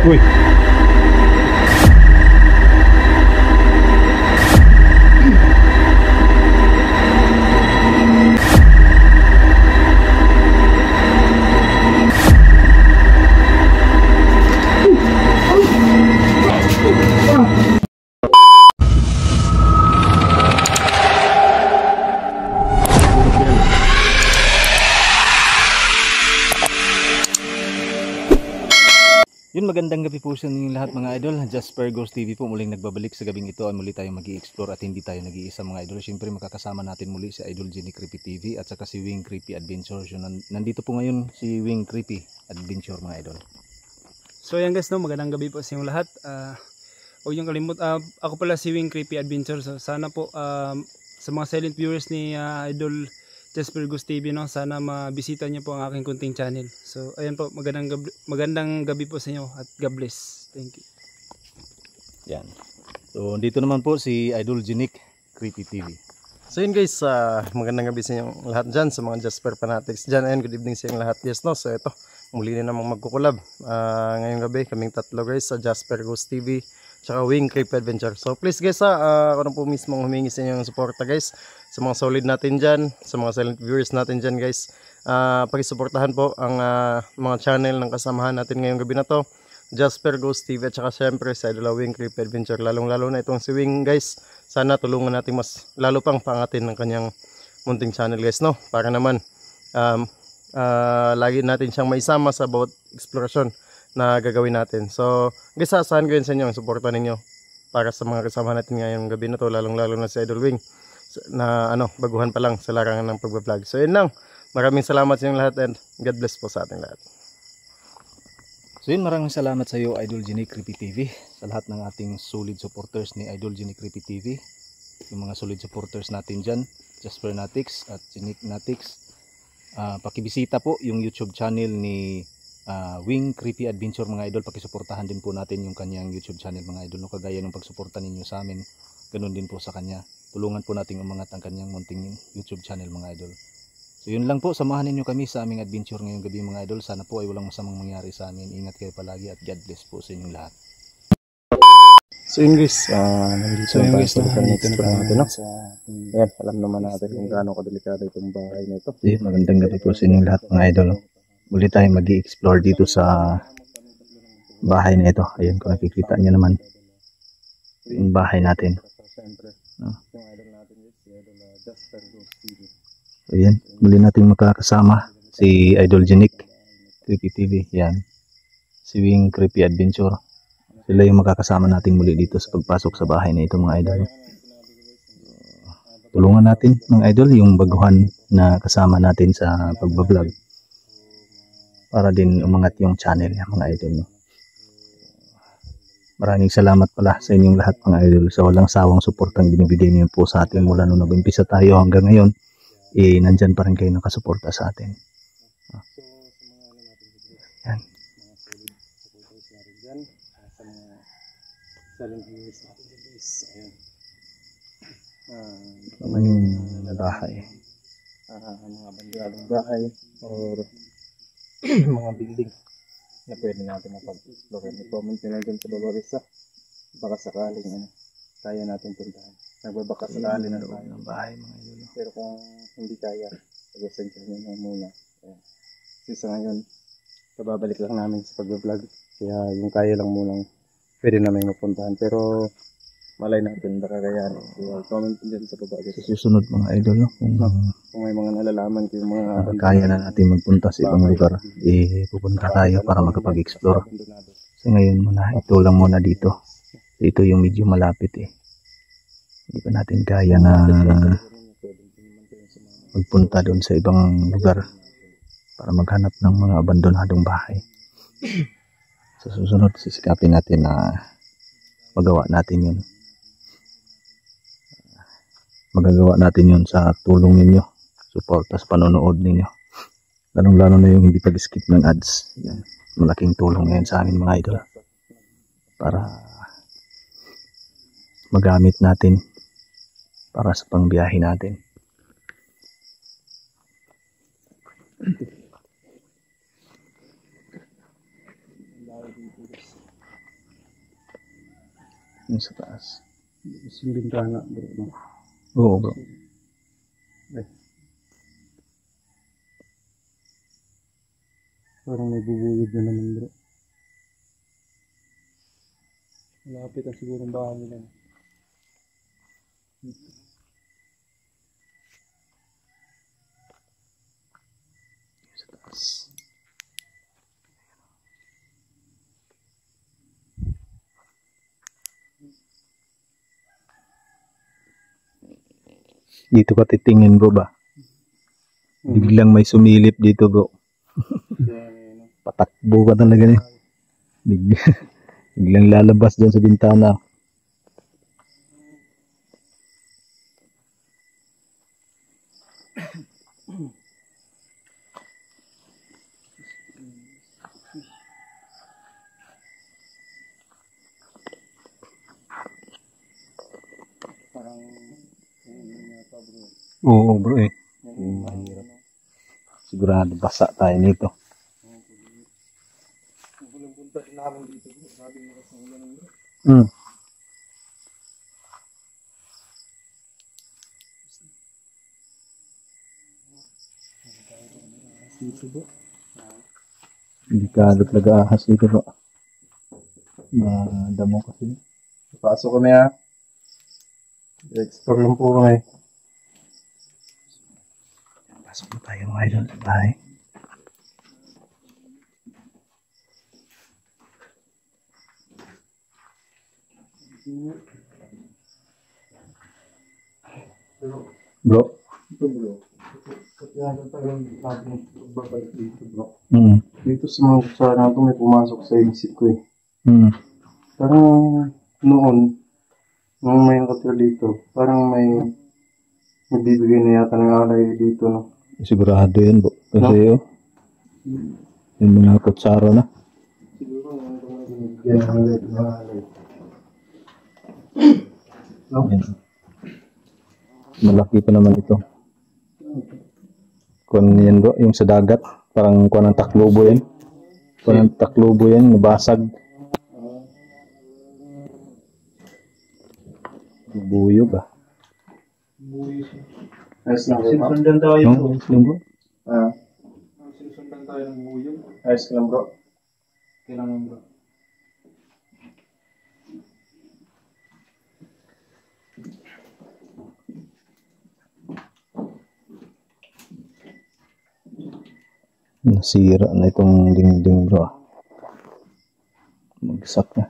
Uy. Yun, magandang gabi po sa inyong lahat mga idol. Jasper Ghost TV po muling nagbabalik sa gabing ito. Muli tayong mag-i-explore at hindi tayo nag-iisa mga idol. Siyempre makakasama natin muli si Idol Jenny Creepy TV at saka si Wing Creepy Adventure. So, nandito po ngayon si Wing Creepy Adventure mga idol. So yan guys, no, magandang gabi po sa inyong lahat. Huwag niyong kalimut, ako pala si Wing Creepy Adventure. So sana po sa mga silent viewers ni Idol Jasper Ghost TV, no, sana mabisita niyo po ang aking kunting channel. So ayan po, magandang gabi po sa inyo at God bless. Thank you. Yan. So dito naman po si Idol Jenny Creepy TV. So yun guys, magandang gabi sa inyong lahat dyan, sa mga Jasper fanatics dyan, and good evening sa inyong lahat. Yes, no, so ito, muli na namang magkukulab ngayong gabi, kaming tatlo guys sa Jasper Ghost TV tsaka Wing Creepy Adventure. So please guys, ako na po mismo humingi sa inyong suporta guys, sa mga solid natin dyan, sa mga silent viewers natin dyan guys. Pakisuportahan po ang mga channel ng kasamahan natin ngayong gabi na to, Jasper Ghost TV at saka syempre sa Idol Wing Creepy Adventure, lalong lalo na itong si Wing guys. Sana tulungan natin mas lalo pang pangatin ng kanyang munting channel guys, no, para naman lagi natin siyang maisama sa bawat eksplorasyon na gagawin natin. So guys, asahan ko yun sa inyo ang suporta ninyo para sa mga kasama natin ngayong gabi na to, lalong lalo na si Idol Wing na baguhan pa lang sa larangan ng pagbablog. So yun lang, maraming salamat sa inyong lahat and God bless po sa ating lahat. So yun, maraming salamat sa iyo Idol Jenny Creepy TV, sa lahat ng ating solid supporters ni Idol Jenny Creepy TV, yung mga solid supporters natin dyan, Jasper Natics at Jenny Natics. Pakibisita po yung YouTube channel ni Wing Creepy Adventure mga idol. Pakisuportahan din po natin yung kanyang YouTube channel mga idol, no, kagaya ng pagsuporta ninyo sa amin, ganun din po sa kanya. Tulungan po nating umangat ang kanyang munting YouTube channel mga idol. So yun lang po, samahan ninyo kami sa aming adventure ngayong gabi mga idol. Sana po ay walang masamang mangyari sa amin. Ingat kayo palagi at God bless po sa inyong lahat. So yun guys, nandito na tayo sa explore natin, no? Ayan, alam naman natin kung gaano kadelikado itong bahay na ito. Magandang gabi po sa inyong lahat mga idol. Muli tayo mag-i-explore dito sa bahay na ito. Ayan, kung nakikita nyo naman yung bahay natin. Ayan, muli nating makakasama si Idol Jenny Creepy TV. Yan, si Wing Creepy Adventure. Sila yung makakasama nating muli dito sa pagpasok sa bahay na ito mga idol. Tulungan natin mga idol yung baguhan na kasama natin sa pagbablog para din umangat yung channel niya mga idol. Maraming salamat pala sa inyong lahat mga idol sa walang sawang suportang binibigay niyo po sa atin mula nung nag-umpisa tayo hanggang ngayon. Nandyan pa rin kayo nakasuporta sa atin. Yan. Yung bahay. Mga bandadong bahay or mga building na pwede natin mapag-explore. I-comment nyo lang dyan sa baba isa. Baka sakaling kaya natin puntahan. Nagbabaka sakali na tayo ng bahay mga idol. Pero kung hindi kaya, pag-asensya nyo na muna. Kasi sa ngayon, kababalik lang namin sa pag-vlog. Kaya yung kaya lang munang pwede namin mapuntahan. Pero malay natin, baka kayanin. Kaya comment dyan sa baba. Sa susunod mga idol, no? Kung may mga nalalaman kayong mga kaya na natin magpunta sa ibang lugar, pupunta tayo para makapag-explore. So ngayon muna, ito lang muna dito. Ito yung medyo malapit Hindi pa natin kaya na magpunta doon sa ibang lugar para maghanap ng mga abandonadong bahay. Sa susunod, sisikapin natin na magawa natin yun. Magagawa natin yun sa tulong ninyo, suporta sa panonood ninyo. Lalong-lalo na yung hindi pag-skip ng ads. Yan. Malaking tulong ngayon sa amin mga idol. Para magamit natin para sa pangbiyahe natin. Yung sa taas. Yung bintana bro, no? Oo bro. Parang may bubuyog na naman bro. Malapit na siguro ang bahay nila. Sa taas. Dito ka titingin bro ba? Biglang may sumilip dito bro. Patakbo ka talaga niya. Biglang lalabas dyan sa bintana. Parang Oo bro eh. Mahirap. Sigurado basa tayo nito. Hmm. dito bro. Delikado talaga ahas dito bro. Madamo kasi. Pasok kami ha. Explore lang po kami. Pasok na tayo mga idol sa bahay. Bro. Ito bro. Kaya tagal natin babalik dito bro. Mm. Dito sa mga kutsara na ito may pumasok sa isip ko eh. Mm. Parang noon, nung may nakatira dito, parang may nagbibigay na yata ng alay dito no. Sigurado yan bro. Kasi yung mga kutsara na. Siguro nung binibigyan ng alay. No? Yan. Malaki pa naman ito. Kung yan bro, yung sa dagat, parang kuha ng taklobo yan. Kuha ng taklobo yan, nabasag. Bubuyog ah. Ayos lang bro. Sinusundan tayo Yung, bro. yung bro? Sinusundan tayo ng buyog. Ayos lang bro. Kailangan bro. Nasira na itong dingding bro ah. Magsak na.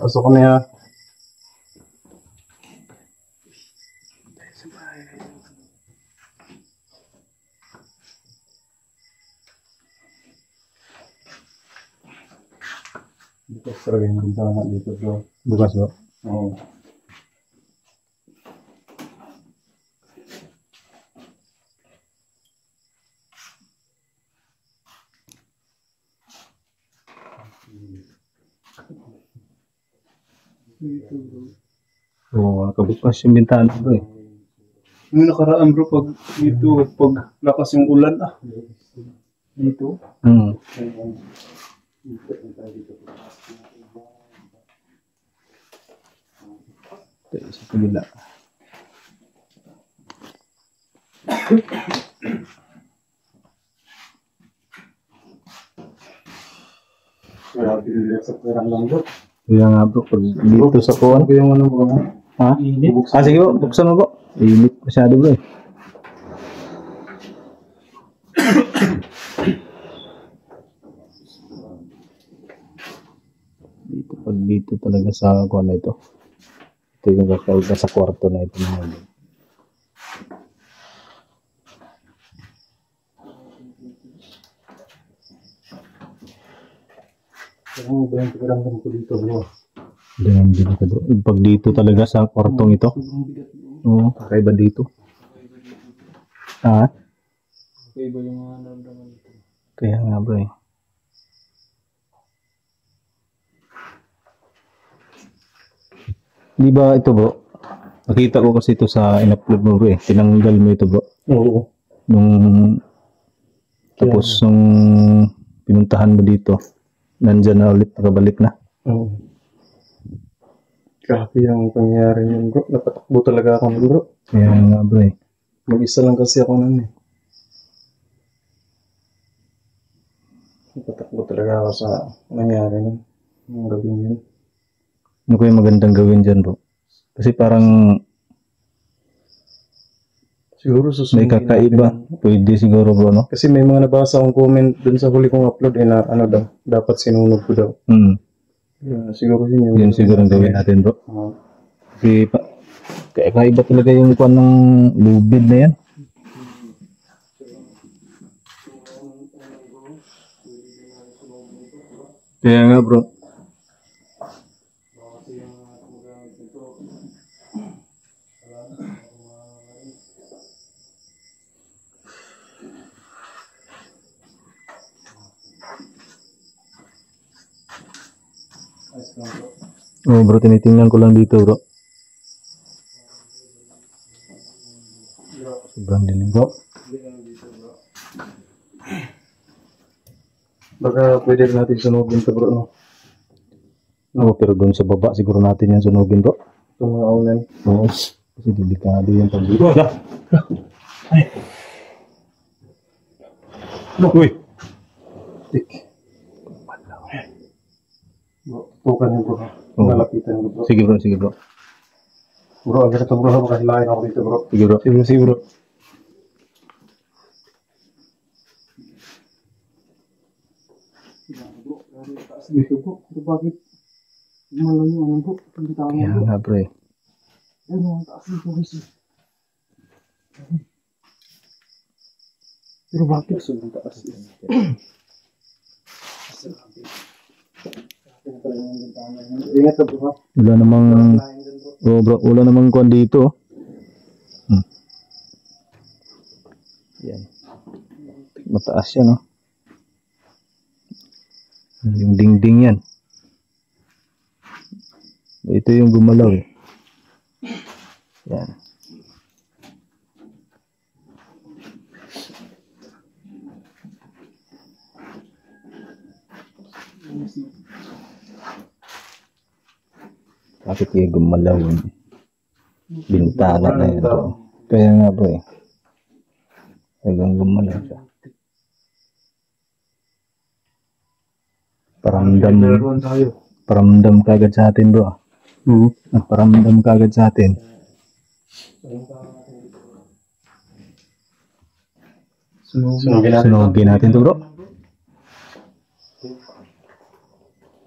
Pasok kami ha. Bukas talaga yung bintana dito bro. Bukas bro. Oo. Oo, nakabukas yung bintana bro eh. Yung nakaraan bro, pag dito, pag lakas yung ulan dito. Hmm. Ito sa kabila. Grabe yung sa perang lang bro. Kaya nga bro, pag dito sa kuwan. Ano yung ano bro? Ha? Ah, sige bro, buksan mo bro. Init masyado bro eh. Dito talaga sa kuha na ito. Ito yung kakaiba sa kwarto na ito mga idol. Ang ba yung pakiramdam ko dito, bro? Ganyan din ito bro. Pag dito talaga sa kwartong ito. Oo, kakaiba dito. Ah? Iba yung mga naramdaman dito. Kaya nga bro eh. Di ba ito bro? Nakita ko kasi ito sa in-upload mo bro eh. Tinanggal mo ito bro. Oo. Nung tapos nung pinuntahan mo dito, nandyan na ulit, nakabalik na. Oo. Grabe ang pangyayari niyan, bro. Napatakbo talaga ako nun, bro. Kaya nga bro eh. Mag-isa lang kasi ako nun eh. Napatakbo talaga ako sa nangyari nun. Ang gabi yun. Ano kaya magandang gawin dyan bro? Kasi parang Siguro may susundin kakaiba. natin. Pwede siguro bro no? Kasi may mga nabasa akong comment dun sa huli kong upload eh na ano daw, dapat sinunog ko daw. Siguro yun yung Yun siguro ang gawin natin bro. Oo. Kasi kakaiba talaga yung kuwan ng lubid na yan. Kaya nga bro. Oh bro, tinitingnan ko lang dito bro. Sobrang dilim bro. Baka pwede natin sunugin ito, bro, no? Oh, pero doon sa baba siguro natin yan sunugin bro. Itong mga ulan. Oo. Kasi delikado yung pag-ibig. Ay! Uy! Tik. Bro, tutukan yun, bro. Oo. Malapitan ko, bro. Sige bro, sige bro. Bro, agad ito, bro. Baka hilahin ako dito, bro. Sige bro. Sige, bro. Dito, bro. Ito bakit? Malayo, ano, bro? Pagkita Kaya mo, bro. nga bro eh. Ano, ang taas nito, guys. Pero bakit? Sobrang taas. Ingat ka, bro. Wala namang... Oh bro, wala namang kuwan dito. Yan. Mataas yan oh. Yung dingding yan. Ito yung gumalaw eh. Yan. Bakit yung gumalaw yung bintana na yun bro? Kaya nga bro eh. Talagang gumalaw siya. Paramdam kagad sa atin bro. Paramdam kagad sa atin. Sunugin natin to bro.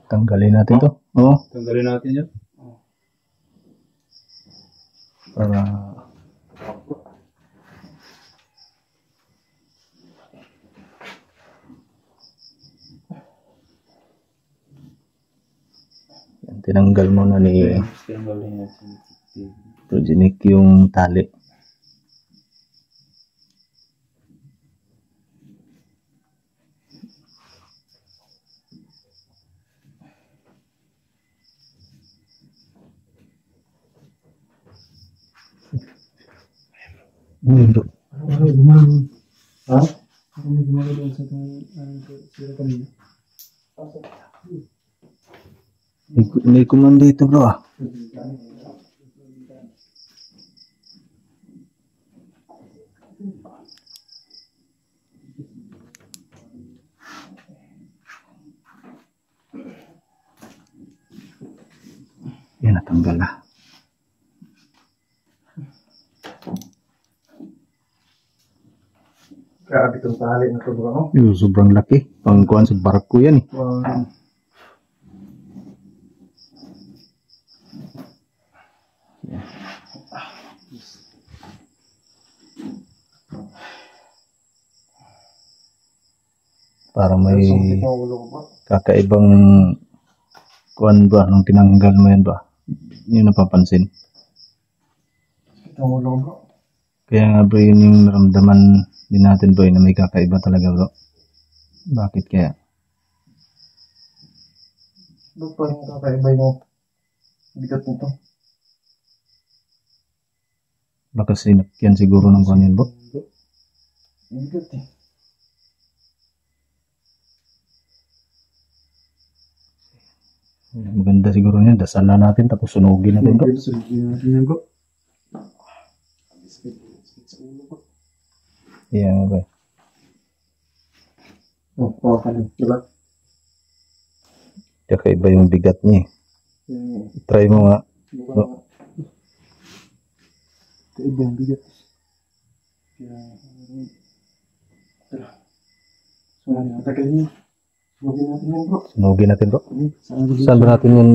Tanggalin natin to. Oo. Tanggalin natin yan. Para yan, tinanggal mo na ni Progenic yung tali. Bro. Ha? May kumanda ito bro ah. Yan, natanggal na. Grabe itong tali na ito bro. Yung sobrang laki. Pangkuhan sa barko yan eh. Para may Sumpit yung ulo ko bro. kakaibang kuhan ba nung tinanggal mo yan ba? Yun napapansin. Itong ulo ko bro. Kaya nga bro, yun yung naramdaman din natin bro, na may kakaiba talaga bro. Bakit kaya? Ba't pa yung kakaiba yung bigat nito? Baka sinakyan siguro ng kuhan yun bro. Bigat eh. Maganda siguro yun. Dasalan natin tapos sunugin natin bro. Sunugin natin yan bro. Sa ulo ko. Yeah nga bro. Oh, kuha ka lang. Diba? Kakaiba yung bigat niya eh. Try mo nga. Diba? Kaiba yung bigat. Kaya, tara. So, natagal niya. Sunugin natin yan bro. Sunugin natin bro. Saan Saan ba natin yun?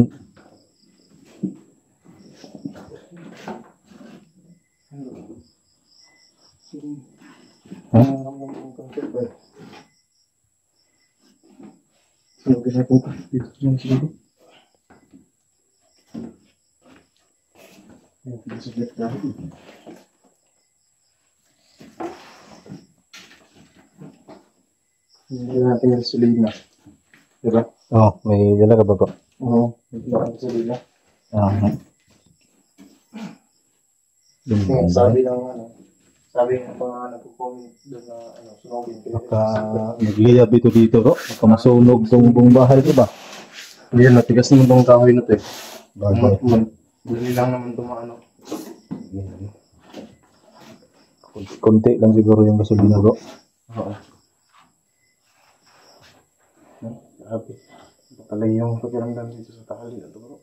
Ha? Sunugin natin pa. Dito dyan siguro. Dito sa black dahil. Hindi natin yung gasolina. Diba? Oh, may dala ka ba bro? Oo. Hindi natin gasolina. Yung Sabi ng ano. Sabi ng mga nagko-comment doon na ano, sunugin. baka nagliyab ito dito bro. Baka masunog tong buong bahay ko ba? Hindi, natigas naman tong kahoy na ito eh. Bagay. Dali lang naman tumaano. Konti lang siguro yung gasolina bro. Oo. Grabe. Talaga yung pakiramdam dito sa tali na ito bro.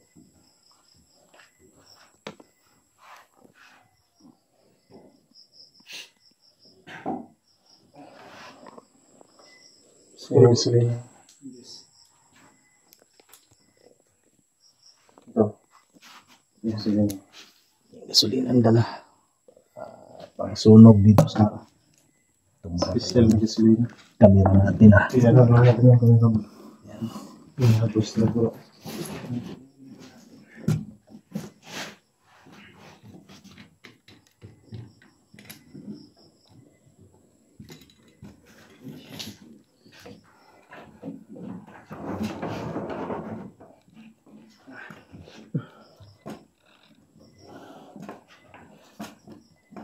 Puro gasolina. Ito. Gasolina. Gasolina ang dala. Pangsunog dito sa Special na gasolina. camera natin ah. Kaya lang natin yung kamera. Yan. Tapos na bro.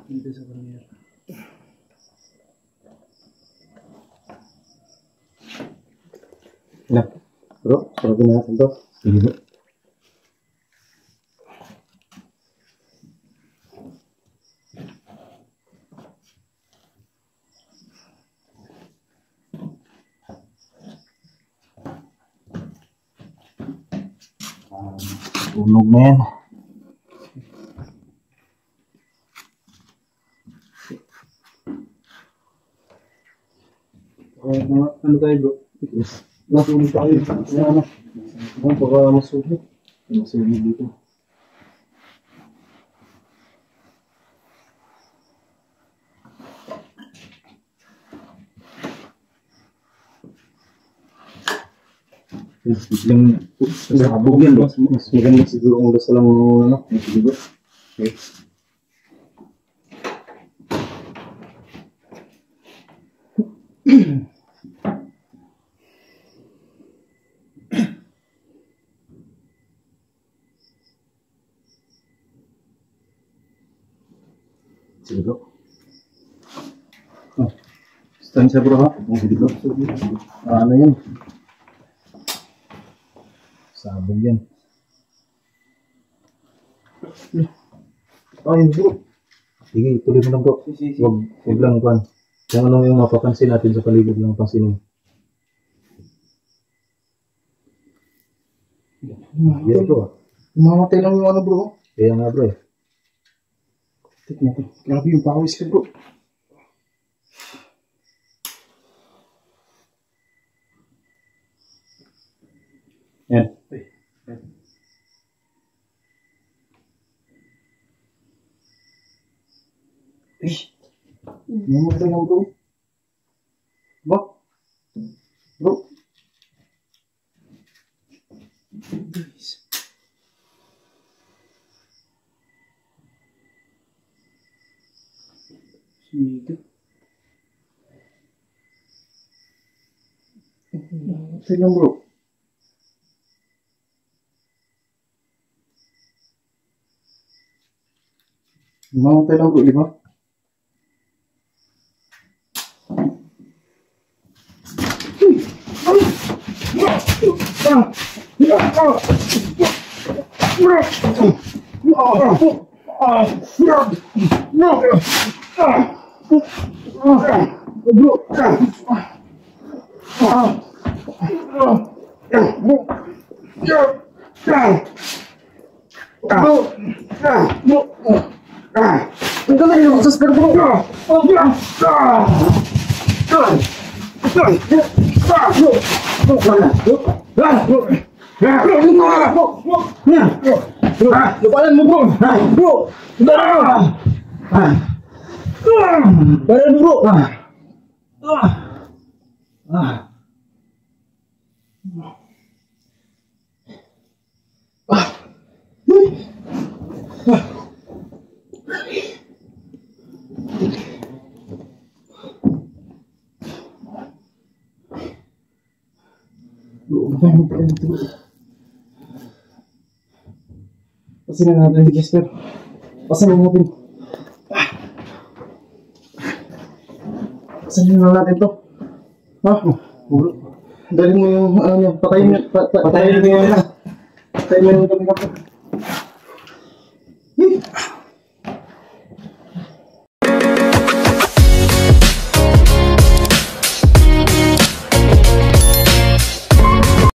Dito sa kamera. Nah, bro, sarapin natin to. Sige bro. Tunog na yan. Ano tayo bro? Natulog tayo. Ano? Baka masulit. Masulit dito. Biglang sabog yan bro. Mas maganda siguro kung dasa lang ano. Siguro. Okay. Sige bro. Oh. Stansya bro ha? Sige bro. Ano yan? Sabog yan. Ay bro. Sige, tuloy mo lang bro. Wag lang kwan. Yung ano yung mapapansin natin sa paligid ng pansinin. Yan bro. Mamatay lang yung ano bro. Kaya nga bro eh. Tignan ko. Grabe yung pawis ko bro. Yan. Yan mo tayo bro. Ba? Bro. Sige. Tayo lang bro. Mamatay lang bro, di ba? Lupalan mo bro! Bro! Lupalan mo! Lupalan mo bro! Pasin na natin, Jasper. Pasin na natin. Pasin na natin to. Ha? Dali mo yung ano niya. Patayin niya. Patayin niya. Patayin mo yung kami kapag.